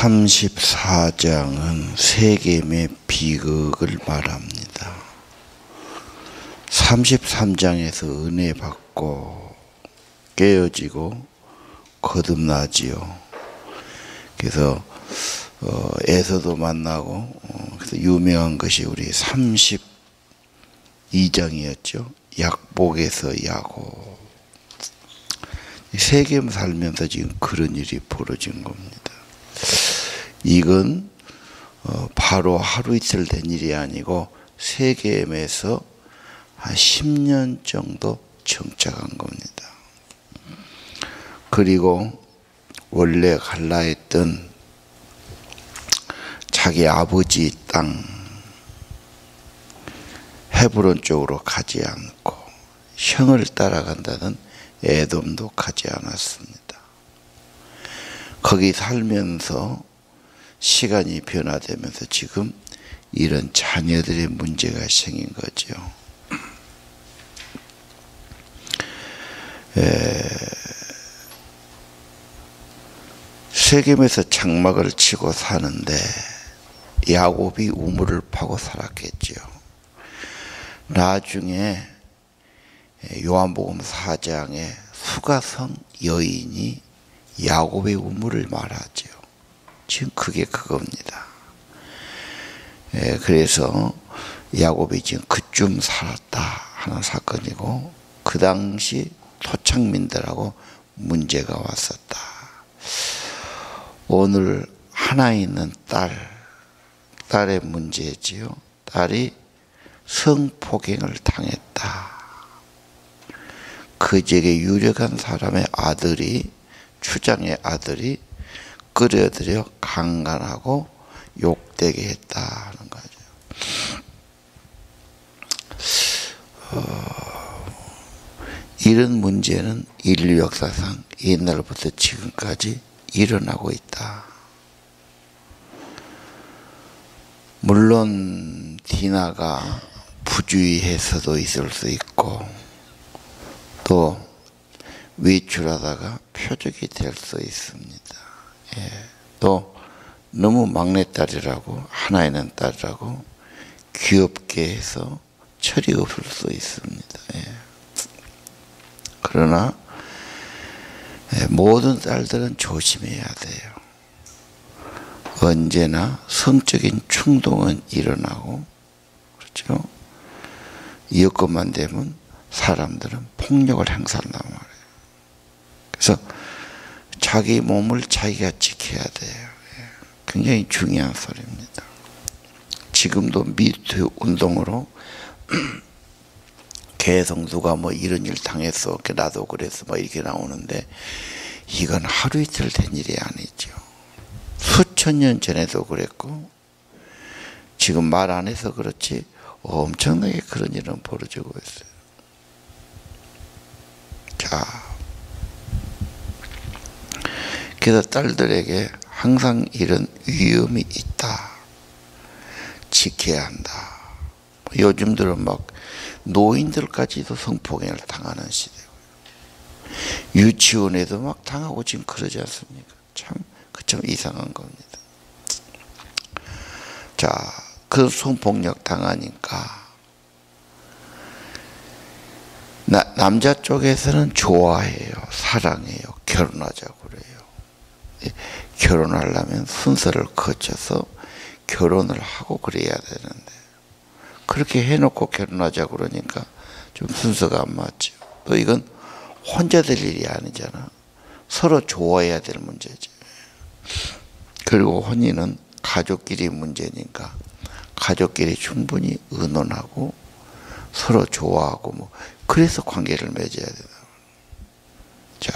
34장은 세겜의 비극을 말합니다. 33장에서 은혜 받고 깨어지고 거듭나지요. 그래서 에서도 만나고 그래서 유명한 것이 우리 32장이었죠. 약복에서 야곱. 세겜 살면서 지금 그런 일이 벌어진 겁니다. 이건 바로 하루 이틀 된 일이 아니고 세겜에서 한 10년 정도 정착한 겁니다. 그리고 원래 갈라 했던 자기 아버지 땅 헤브론 쪽으로 가지 않고 형을 따라간다는 에돔도 가지 않았습니다. 거기 살면서 시간이 변화되면서 지금 이런 자녀들의 문제가 생긴 거죠. 세겜에서 장막을 치고 사는데 야곱이 우물을 파고 살았겠죠. 나중에 요한복음 4장에 수가성 여인이 야곱의 우물을 말하죠. 지금 그게 그겁니다. 그래서 야곱이 지금 그쯤 살았다 하는 사건이고, 그 당시 토착민들하고 문제가 왔었다. 오늘 하나 있는 딸의 문제지요. 딸이 성폭행을 당했다. 그 지역에 유력한 사람의 아들이, 추장의 아들이 끌어들여 강간하고 욕되게 했다 하는 거죠. 이런 문제는 인류 역사상 옛날부터 지금까지 일어나고 있다. 물론 디나가 부주의해서도 있을 수 있고, 또 외출하다가 표적이 될 수 있습니다. 또 너무 막내딸이라고, 하나 있는 딸이라고 귀엽게 해서 철이 없을 수 있습니다. 그러나 모든 딸들은 조심해야 돼요. 언제나 성적인 충동은 일어나고, 그렇죠? 여건만 되면 사람들은 폭력을 행사한단 말이에요. 그래서 자기 몸을 자기가 지켜야 돼요. 굉장히 중요한 소리입니다. 지금도 미투 운동으로 계속 누가 뭐 이런 일 당했어, 나도 그랬어, 뭐 이렇게 나오는데, 이건 하루 이틀 된 일이 아니죠. 수천 년 전에도 그랬고, 지금 말 안 해서 그렇지 엄청나게 그런 일은 벌어지고 있어요. 자, 그래서 딸들에게 항상 이런 위험이 있다, 지켜야 한다. 요즘 들은 막 노인들까지도 성폭행을 당하는 시대고, 유치원에도 막 당하고 지금 그러지 않습니까? 참 이상한 겁니다. 자, 그 성폭력 당하니까 남자 쪽에서는 좋아해요, 사랑해요, 결혼하자고 그래요. 결혼하려면 순서를 거쳐서 결혼을 하고 그래야 되는데, 그렇게 해놓고 결혼하자고 그러니까 좀 순서가 안 맞죠. 또 이건 혼자 될 일이 아니잖아. 서로 좋아해야 될 문제죠. 그리고 혼인은 가족끼리 문제니까 가족끼리 충분히 의논하고 서로 좋아하고 뭐 그래서 관계를 맺어야 된다. 자,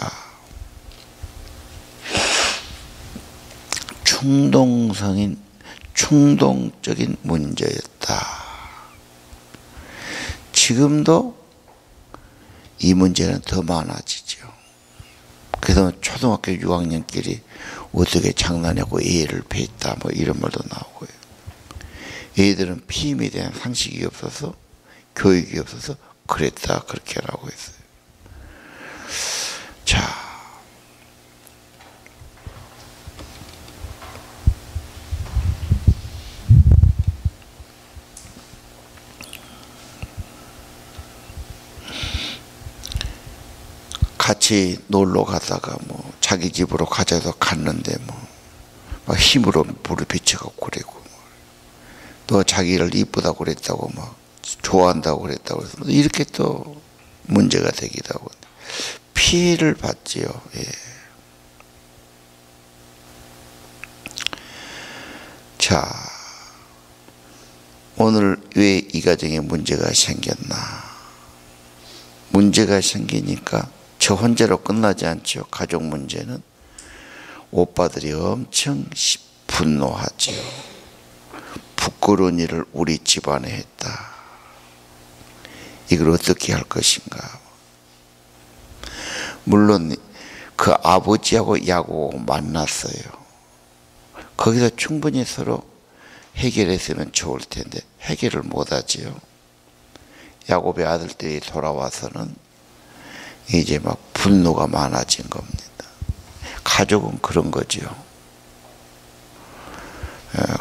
충동적인 문제였다. 지금도 이 문제는 더 많아지죠. 그래서 초등학교 6학년끼리 어떻게 장난하고 애를 뱄다, 뭐 이런 말도 나오고요. 애들은 피임에 대한 상식이 없어서, 교육이 없어서 그랬다, 그렇게 하라고 했어요. 자, 같이 놀러 가다가 뭐 자기 집으로 가자서 갔는데 뭐 막 힘으로 불을 비춰갖고 그러고, 또 자기를 이쁘다고 그랬다고 막 좋아한다고 그랬다고 해서 이렇게 또 문제가 되기도 하고 피해를 받지요. 예. 자, 오늘 왜 이 가정에 문제가 생겼나? 문제가 생기니까 저 혼자로 끝나지 않죠. 가족 문제는 오빠들이 엄청 분노하지요. 부끄러운 일을 우리 집안에 했다. 이걸 어떻게 할 것인가? 물론 그 아버지하고 야곱하고 만났어요. 거기서 충분히 서로 해결했으면 좋을 텐데 해결을 못하지요. 야곱의 아들들이 돌아와서는 이제 막 분노가 많아진 겁니다. 가족은 그런 거죠.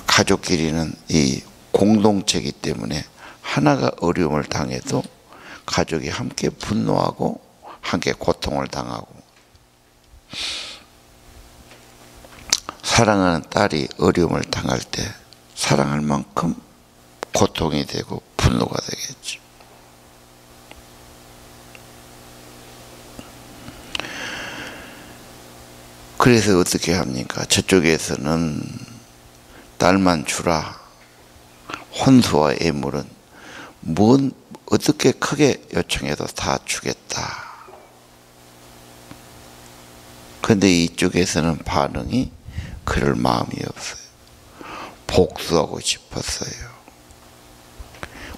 가족끼리는 이 공동체이기 때문에 하나가 어려움을 당해도 가족이 함께 분노하고 함께 고통을 당하고, 사랑하는 딸이 어려움을 당할 때 사랑할 만큼 고통이 되고 분노가 되겠죠. 그래서 어떻게 합니까? 저쪽에서는 딸만 주라. 혼수와 애물은 어떻게 크게 요청해도 다 주겠다. 근데 이쪽에서는 반응이 그럴 마음이 없어요. 복수하고 싶었어요.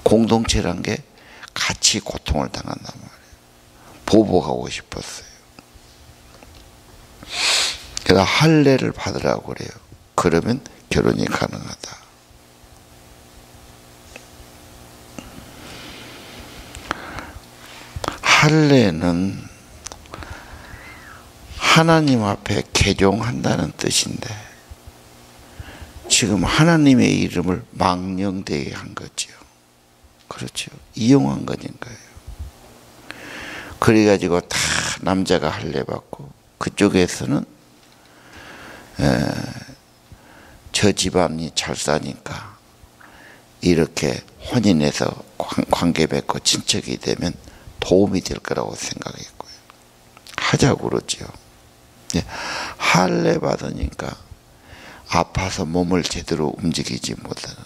공동체란 게 같이 고통을 당한단 말이에요. 보복하고 싶었어요. 그래서 할례를 받으라고 그래요. 그러면 결혼이 가능하다. 할례는 하나님 앞에 개종한다는 뜻인데 지금 하나님의 이름을 망령되게 한 거죠. 그렇죠. 이용한 거니까요. 그래가지고 다 남자가 할례 받고 그쪽에서는 저 집안이 잘 사니까 이렇게 혼인해서 관계 맺고 친척이 되면 도움이 될 거라고 생각했고요. 하자고 그러죠. 할례 받으니까 아파서 몸을 제대로 움직이지 못하는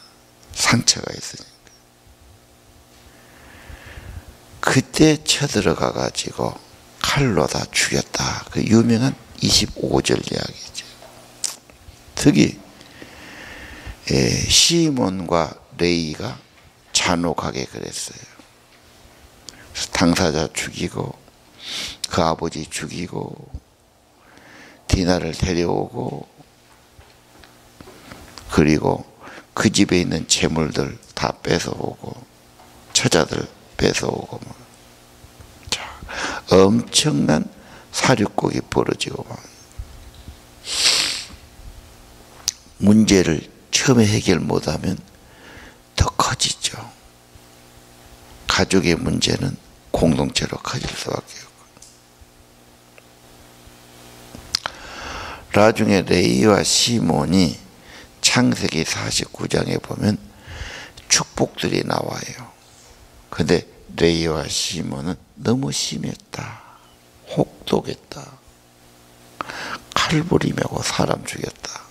상처가 있으니까 그때 쳐들어가 가지고 칼로 다 죽였다. 그 유명한 25절 이야기죠. 특히 시몬과 레이가 잔혹하게 그랬어요. 당사자 죽이고 그 아버지 죽이고 디나를 데려오고 그리고 그 집에 있는 재물들 다 뺏어오고 처자들 뺏어오고 자, 엄청난 사륙곡이 벌어지고 문제를 처음에 해결 못하면 더 커지죠. 가족의 문제는 공동체로 커질 수밖에 없고. 나중에 레이와 시몬이 창세기 49장에 보면 축복들이 나와요. 근데 레이와 시몬은 너무 심했다. 혹독했다. 칼부리 메고 사람 죽였다.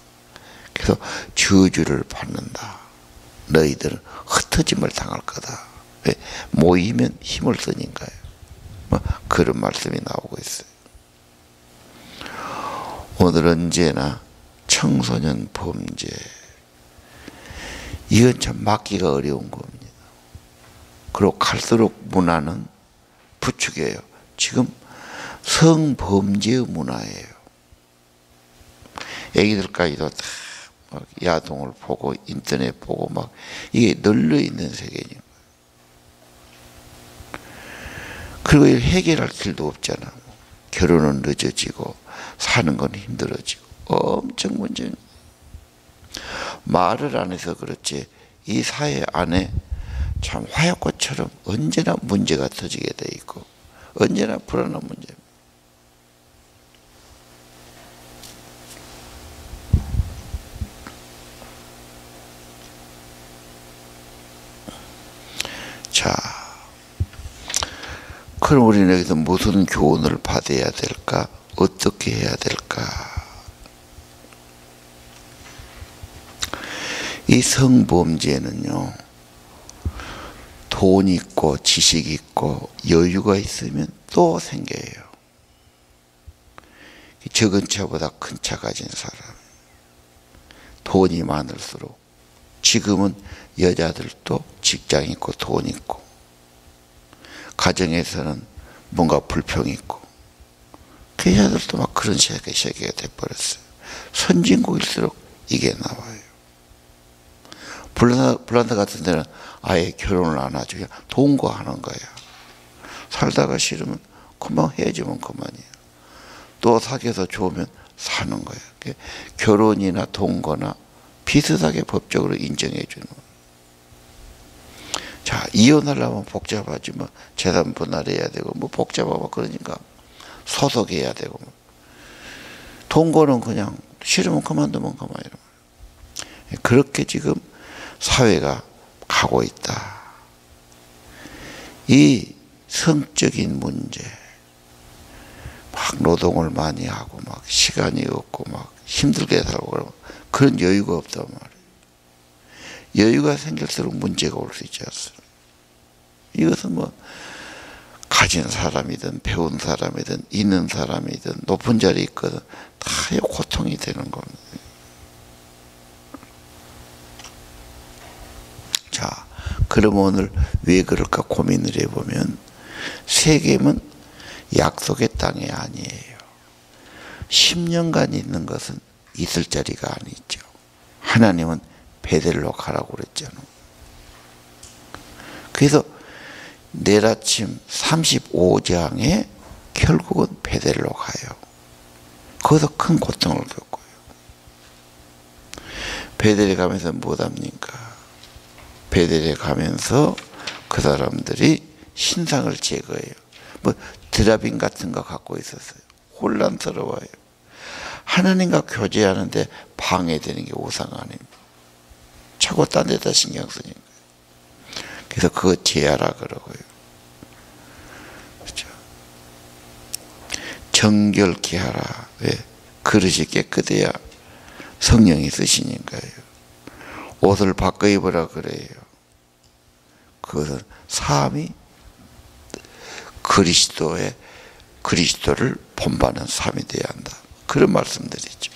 그래서 저주를 받는다. 너희들은 흩어짐을 당할 거다. 왜? 모이면 힘을 쓰니까요. 뭐 그런 말씀이 나오고 있어요. 오늘 언제나 청소년 범죄 이건 참 막기가 어려운 겁니다. 그리고 갈수록 문화는 부추겨요. 지금 성범죄의 문화예요. 애기들까지도 다 막 야동을 보고 인터넷 보고 막 이게 널려 있는 세계니까. 그리고 이걸 해결할 길도 없잖아. 결혼은 늦어지고 사는 건 힘들어지고 엄청 문제는 말을 안 해서 그렇지 이 사회 안에 참 화약고처럼 언제나 문제가 터지게 돼 있고 언제나 불안한 문제입니다. 자, 그럼 우리는 여기서 무슨 교훈을 받아야 될까? 어떻게 해야 될까? 이 성범죄는요, 돈 있고 지식 있고 여유가 있으면 또 생겨요. 적은 차보다 큰 차 가진 사람, 돈이 많을수록, 지금은 여자들도 직장 있고 돈 있고 가정에서는 뭔가 불평 있고, 그 여자들도 막 그런 세계가 돼버렸어요. 선진국일수록 이게 나와요. 불란다 같은 데는 아예 결혼을 안 하죠. 그냥 동거하는 거야. 살다가 싫으면 금방 헤어지면 그만이에요. 또 사귀어서 좋으면 사는 거야. 결혼이나 동거나 비슷하게 법적으로 인정해 주는 거예요. 자, 이혼하려면 복잡하지 뭐. 재산 분할해야 되고 뭐 복잡하고, 그러니까 소속해야 되고 뭐. 동거는 그냥 싫으면 그만두면 그만, 이런 거예요. 그렇게 지금 사회가 가고 있다. 이 성적인 문제, 막 노동을 많이 하고 막 시간이 없고 막 힘들게 살고 그러면 그런 여유가 없단 말이에요. 여유가 생길수록 문제가 올 수 있지 않습니까? 이것은 뭐 가진 사람이든 배운 사람이든 있는 사람이든 높은 자리에 있거든 다 고통이 되는 겁니다. 자, 그럼 오늘 왜 그럴까 고민을 해보면, 세겜은 약속의 땅이 아니에요. 10년간 있는 것은 있을 자리가 아니죠. 하나님은 베델로 가라고 그랬잖아요. 그래서 내일 아침 35장에 결국은 베델로 가요. 거기서 큰 고통을 겪어요. 베델에 가면서 뭐합니까? 베델에 가면서 그 사람들이 신상을 제거해요. 뭐 드라빈 같은 거 갖고 있었어요. 혼란스러워요. 하나님과 교제하는데 방해되는 게 우상 아닙니다. 자꾸 딴 데다 신경 쓰니까. 그래서 그거 제하라 그러고요. 그렇죠? 정결케 하라. 왜? 그릇이 깨끗해야 성령이 쓰시니까요. 옷을 바꿔 입으라 그래요. 그것은 삶이 그리스도를 본받는 삶이 되어야 한다. 그런 말씀드리죠.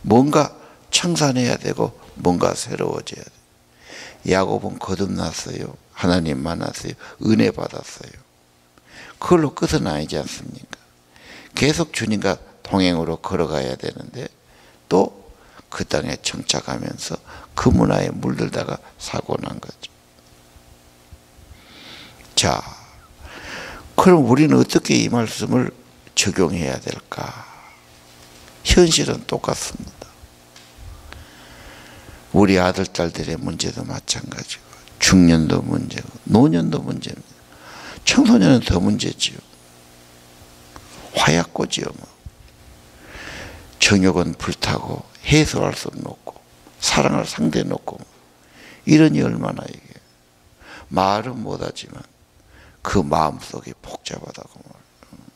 뭔가 청산해야 되고 뭔가 새로워져야 돼. 야곱은 거듭났어요. 하나님 만났어요. 은혜 받았어요. 그걸로 끝은 아니지 않습니까? 계속 주님과 동행으로 걸어가야 되는데 또 그 땅에 정착하면서 그 문화에 물들다가 사고 난 거죠. 자, 그럼 우리는 어떻게 이 말씀을 적용해야 될까? 현실은 똑같습니다. 우리 아들, 딸들의 문제도 마찬가지고, 중년도 문제고, 노년도 문제입니다. 청소년은 더 문제지요. 화약고지요. 뭐. 정욕은 불타고 해소할 수 없고 사랑할 상대 놓고 이러니 얼마나 이게 말은 못하지만 그 마음속이 복잡하다고 말이에요.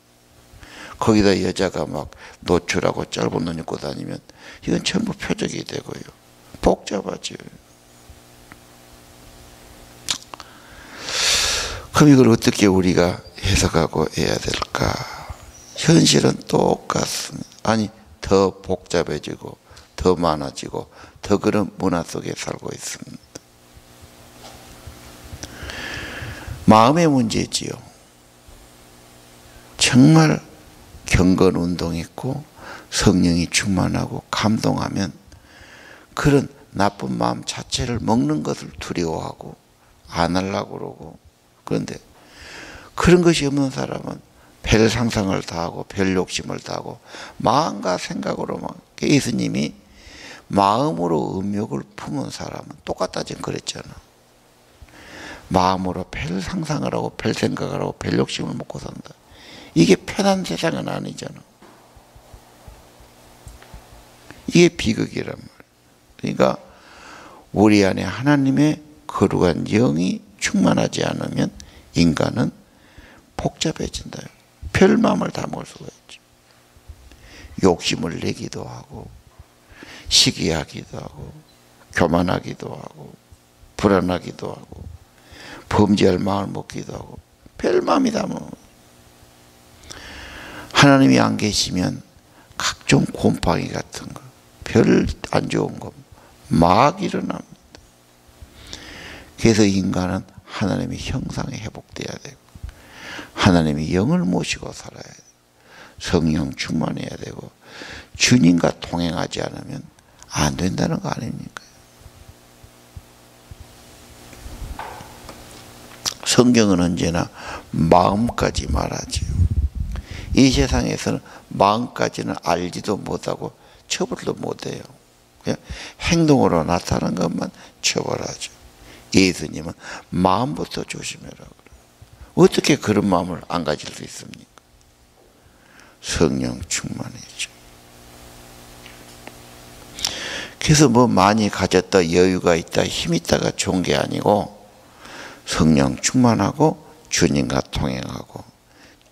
거기다 여자가 막 노출하고 짧은 옷 입고 다니면 이건 전부 표적이 되고요. 복잡하죠. 그럼 이걸 어떻게 우리가 해석하고 해야 될까? 현실은 똑같습니다. 아니, 더 복잡해지고 더 많아지고 더 그런 문화 속에 살고 있습니다. 마음의 문제지요. 정말 경건 운동 있고 성령이 충만하고 감동하면 그런 나쁜 마음 자체를 먹는 것을 두려워하고 안 하려고 그러고, 그런데 그런 것이 없는 사람은 별 상상을 다하고 별 욕심을 다하고 마음과 생각으로 막, 예수님이 마음으로 음욕을 품은 사람은 똑같다 지금 그랬잖아. 마음으로 별 상상을 하고 별 생각을 하고 별 욕심을 먹고 산다. 이게 편한 세상은 아니잖아. 이게 비극이란 말이야. 그러니까 우리 안에 하나님의 거룩한 영이 충만하지 않으면 인간은 복잡해진다. 별 마음을 다 먹을 수가 있죠. 욕심을 내기도 하고, 시기하기도 하고, 교만하기도 하고, 불안하기도 하고, 범죄할 마음을 먹기도 하고, 별 마음이 다 먹어요. 하나님이 안 계시면 각종 곰팡이 같은 거, 별 안 좋은 거 막 일어납니다. 그래서 인간은 하나님의 형상에 회복돼야 되고, 하나님의 영을 모시고 살아야 돼요. 성령 충만해야 되고, 주님과 동행하지 않으면 안 된다는 거 아닙니까? 성경은 언제나 마음까지 말하지요. 이 세상에서는 마음까지는 알지도 못하고 처벌도 못해요. 그냥 행동으로 나타나는 것만 처벌하죠. 예수님은 마음부터 조심해라 그래요. 어떻게 그런 마음을 안 가질 수 있습니까? 성령 충만이죠. 그래서 뭐 많이 가졌다, 여유가 있다, 힘 있다가 좋은 게 아니고, 성령 충만하고 주님과 통행하고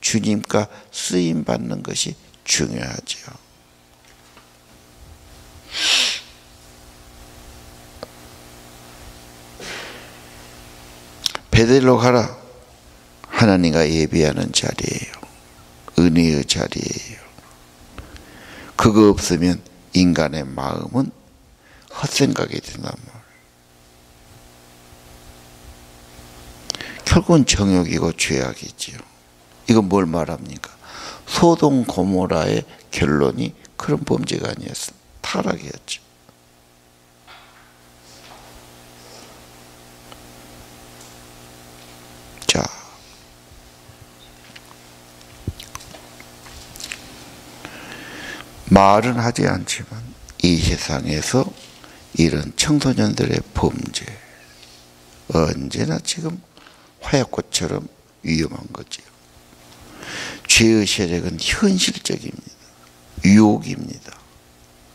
주님과 쓰임 받는 것이 중요하죠. 베델로 가라. 하나님과 예배하는 자리예요. 은혜의 자리예요. 그거 없으면 인간의 마음은 헛생각이 된단 말이에요. 결국은 정욕이고 죄악이지요. 이건 뭘 말합니까? 소돔 고모라의 결론이 그런 범죄가 아니었습니다. 타락이었죠. 자, 말은 하지 않지만 이 세상에서 이런 청소년들의 범죄 언제나 지금 화약꽃처럼 위험한 거지요. 죄의 세력은 현실적입니다. 유혹입니다.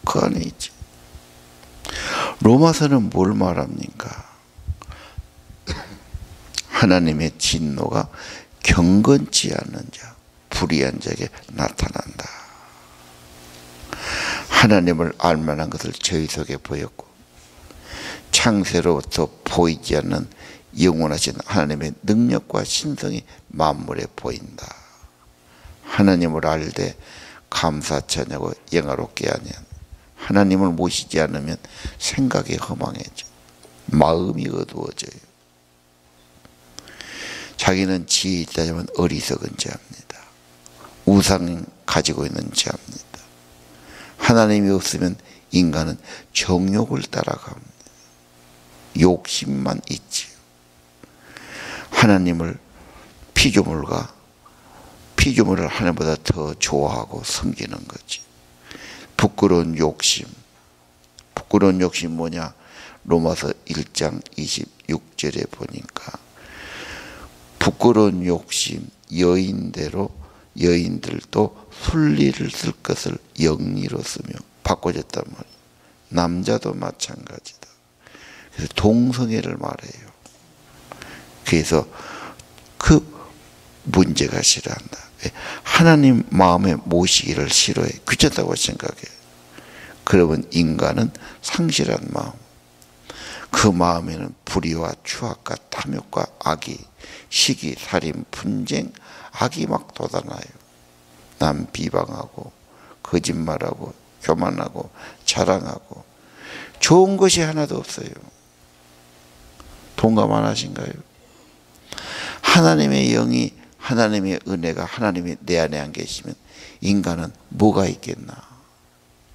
그 안에 있죠. 로마서는 뭘 말합니까? 하나님의 진노가 경건치 않은 자, 불의한 자에게 나타난다. 하나님을 알만한 것을 저희 속에 보였고, 창세로부터 보이지 않는 영원하신 하나님의 능력과 신성이 만물에 보인다. 하나님을 알되 감사찬양하고 영화롭게 하면, 하나님을 모시지 않으면 생각이 허망해져, 마음이 어두워져요. 자기는 지혜 있다면 어리석은 자입니다. 우상 가지고 있는 자입니다. 하나님이 없으면 인간은 정욕을 따라갑니다. 욕심만 있지요. 하나님을 피조물을 하나님보다 더 좋아하고 섬기는 거지. 부끄러운 욕심. 부끄러운 욕심 뭐냐? 로마서 1장 26절에 보니까 부끄러운 욕심, 여인들도 순리를 쓸 것을 영리로 쓰며 바꿔줬단 말이에요. 남자도 마찬가지다. 그래서 동성애를 말해요. 그래서 그 문제가 싫어한다. 하나님 마음에 모시기를 싫어해. 귀찮다고 생각해. 그러면 인간은 상실한 마음. 그 마음에는 불의와 추악과 탐욕과 악이, 시기, 살인, 분쟁, 악이 막 돋아나요. 남 비방하고 거짓말하고 교만하고 자랑하고 좋은 것이 하나도 없어요. 동감 안 하신가요? 하나님의 영이, 하나님의 은혜가, 하나님이 내 안에 안 계시면 인간은 뭐가 있겠나?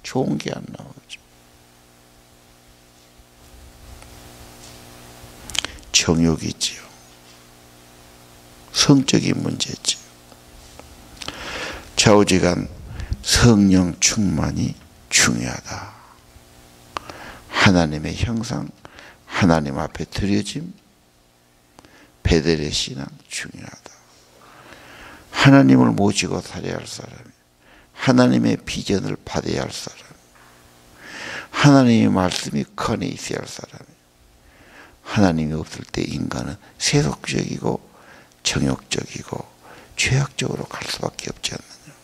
좋은 게 안 나오죠. 정욕이지요. 성적인 문제지요. 좌우지간 성령 충만이 중요하다. 하나님의 형상, 하나님 앞에 드려짐, 베델의 신앙 중요하다. 하나님을 모시고 살아야 할 사람, 하나님의 비전을 받아야 할 사람, 하나님의 말씀이 그 안에 있어야 할 사람, 하나님이 없을 때 인간은 세속적이고 정욕적이고 죄악적으로 갈 수밖에 없지 않느냐.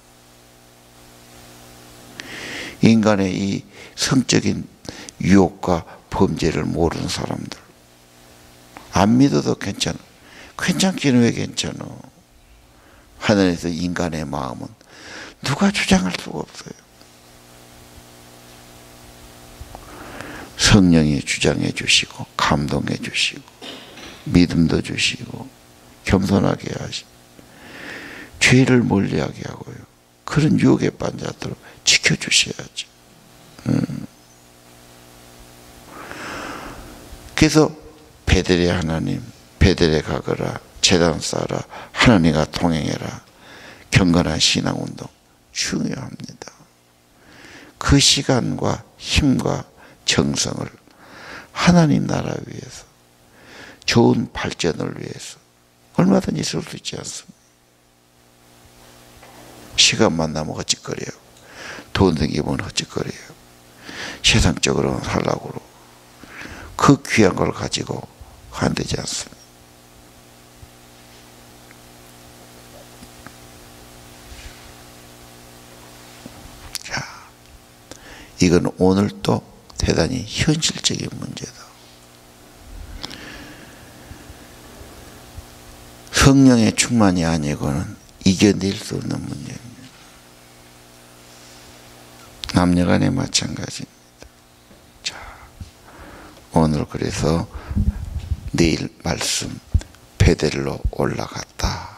인간의 이 성적인 유혹과 범죄를 모르는 사람들, 안 믿어도 괜찮아. 괜찮기는 왜 괜찮아? 하늘에서 인간의 마음은 누가 주장할 수가 없어요. 성령이 주장해 주시고 감동해 주시고 믿음도 주시고 겸손하게 하시고 죄를 멀리하게 하고요. 그런 유혹에 빠진 자들을 지켜주셔야죠. 그래서 베델의 하나님, 베델에 가거라, 제단 쌓아라, 하나님과 동행해라. 경건한 신앙운동 중요합니다. 그 시간과 힘과 정성을 하나님 나라 위해서, 좋은 발전을 위해서 얼마든지 쓸 수 있지 않습니까? 시간만 나면 헛짓거려요. 돈 생기면 헛짓거려요. 세상적으로 살라고 그 귀한 걸 가지고 안 되지 않습니까? 자, 이건 오늘도 대단히 현실적인 문제다. 성령의 충만이 아니고는 이겨낼 수 없는 문제입니다. 남녀간에 마찬가지입니다. 자, 오늘 그래서 내일 말씀 베델로 올라갔다.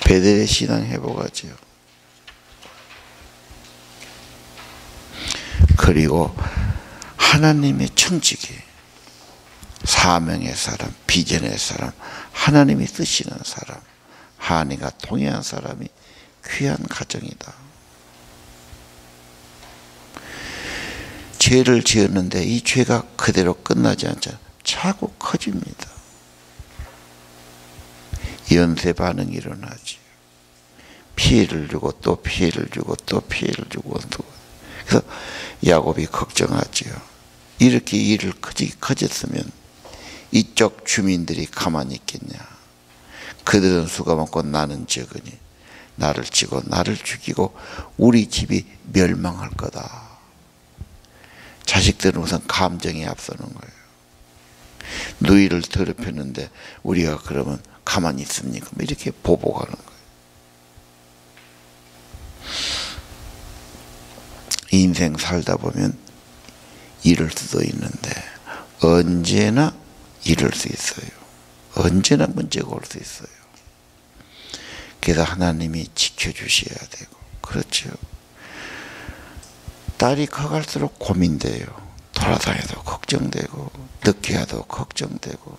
베델의 신앙 회복하지요. 그리고 하나님의 청지기, 사명의 사람, 비전의 사람, 하나님이 쓰시는 사람, 하나님과 동행한 사람이 귀한 가정이다. 죄를 지었는데 이 죄가 그대로 끝나지 않잖아. 자꾸 커집니다. 연쇄 반응이 일어나지. 피해를 주고 또 피해를 주고 또 피해를 주고 또. 그래서 야곱이 걱정하지요. 이렇게 일을 커졌으면 이쪽 주민들이 가만히 있겠냐. 그들은 수가 많고 나는 적으니 나를 치고 나를 죽이고 우리 집이 멸망할 거다. 자식들은 우선 감정이 앞서는 거예요. 누이를 더럽혔는데 우리가 그러면 가만히 있습니까? 이렇게 보복하는 거예요. 인생 살다 보면 이럴 수도 있는데 언제나 이럴 수 있어요. 언제나 문제가 올 수 있어요. 그래서 하나님이 지켜주셔야 되고, 그렇죠. 딸이 커갈수록 고민돼요. 돌아다녀도 걱정되고 늦게 와도 걱정되고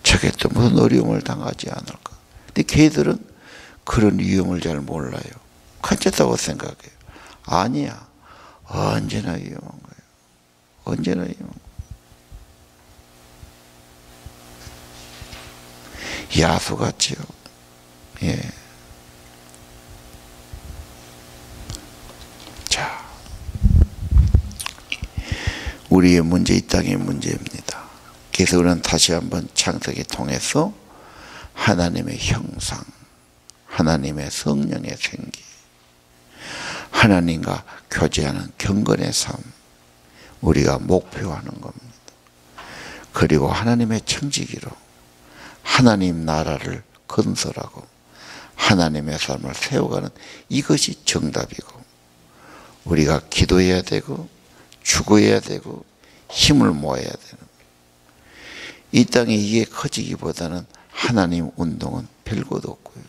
저게 또 무슨 어려움을 당하지 않을까. 근데 걔들은 그런 위험을 잘 몰라요. 괜찮다고 생각해요. 아니야. 언제나 위험한 거예요. 언제나 위험한 거예요. 야수 같지요. 예. 자, 우리의 문제, 이 땅의 문제입니다. 그래서 우리는 다시 한번 창세기 통해서 하나님의 형상, 하나님의 성령의 생기, 하나님과 교제하는 경건의 삶, 우리가 목표하는 겁니다. 그리고 하나님의 청지기로 하나님 나라를 건설하고 하나님의 삶을 세워가는 이것이 정답이고, 우리가 기도해야 되고 추구해야 되고 힘을 모아야 되는 거예요. 이 땅에 이게 커지기보다는 하나님 운동은 별것도 없고요.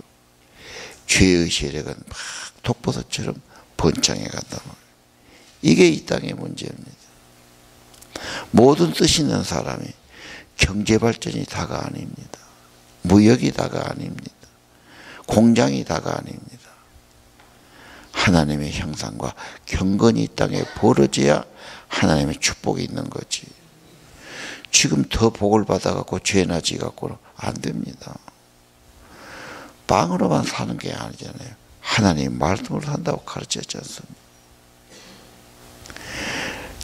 죄의 세력은 막 독버섯처럼 번창해 간단 말이에요. 이게 이 땅의 문제입니다. 모든 뜻 있는 사람이 경제 발전이 다가 아닙니다. 무역이 다가 아닙니다. 공장이 다가 아닙니다. 하나님의 형상과 경건이 이 땅에 벌어져야 하나님의 축복이 있는 거지. 지금 더 복을 받아갖고 죄나 지갖고는 안 됩니다. 빵으로만 사는 게 아니잖아요. 하나님 말씀으로 산다고 가르쳤지 않습니까?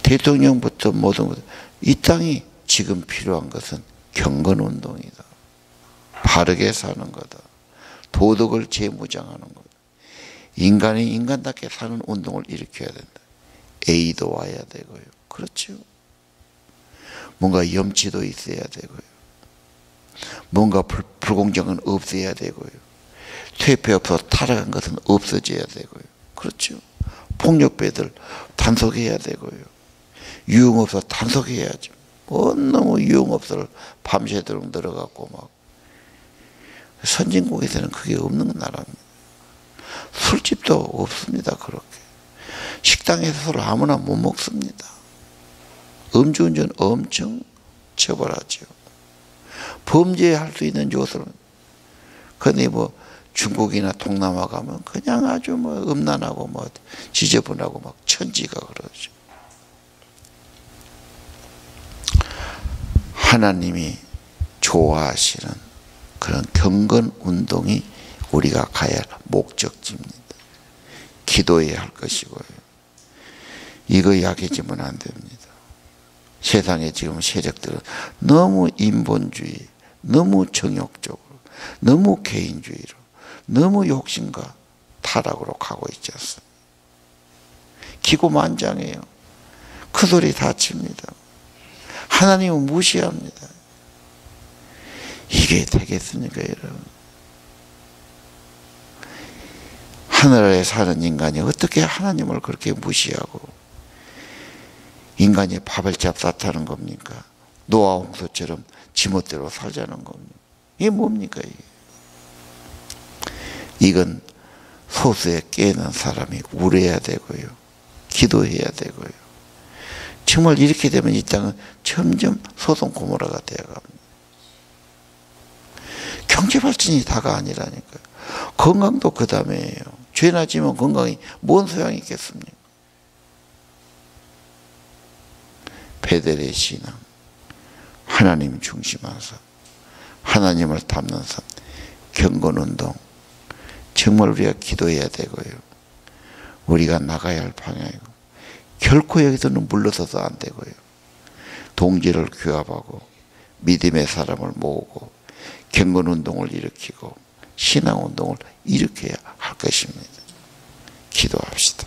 대통령부터 모든 것, 이 땅이 지금 필요한 것은 경건운동이다. 바르게 사는 거다. 도덕을 재무장하는 거다. 인간이 인간답게 사는 운동을 일으켜야 된다. A도 와야 되고요. 그렇죠. 뭔가 염치도 있어야 되고요. 뭔가 불공정은 없어야 되고요. 퇴폐 없어 타락한 것은 없어져야 되고요. 그렇죠. 폭력배들 단속해야 되고요. 유흥업소 단속해야죠. 너무 유흥업소를 밤새도록 늘어갖고 막. 선진국에서는 그게 없는 나라입니다. 술집도 없습니다. 그렇게. 식당에서 술 아무나 못 먹습니다. 음주운전 엄청 처벌하죠. 범죄할 수 있는 요소는. 근데 뭐 중국이나 동남아 가면 그냥 아주 뭐 음란하고 뭐 지저분하고 막 천지가 그러죠. 하나님이 좋아하시는 그런 경건 운동이 우리가 가야 할 목적지입니다. 기도해야 할 것이고요. 이거 약해지면 안 됩니다. 세상에 지금 세력들은 너무 인본주의, 너무 정욕적으로, 너무 개인주의로, 너무 욕심과 타락으로 가고 있지 않습니까? 기고만장해요. 그 소리 다 칩니다. 하나님은 무시합니다. 이게 되겠습니까, 여러분? 하늘에 사는 인간이 어떻게 하나님을 그렇게 무시하고 인간이 밥을 잡쌌다는 겁니까? 노아 홍수처럼 지멋대로 살자는 겁니까? 이게 뭡니까, 이게? 이건 소수에 깨는 사람이 울어야 되고요. 기도해야 되고요. 정말 이렇게 되면 이 땅은 점점 소돔 고모라가 되어갑니다. 경제 발전이 다가 아니라니까요. 건강도 그 다음에예요. 죄나 지면 건강이 뭔 소양이 있겠습니까? 베델의 신앙, 하나님 중심한 삶, 하나님을 닮는 삶, 경건운동, 정말 우리가 기도해야 되고요. 우리가 나가야 할 방향이고 결코 여기서는 물러서도 안 되고요. 동지를 규합하고 믿음의 사람을 모으고 경건운동을 일으키고 신앙운동을 일으켜야 할 것입니다. 기도합시다.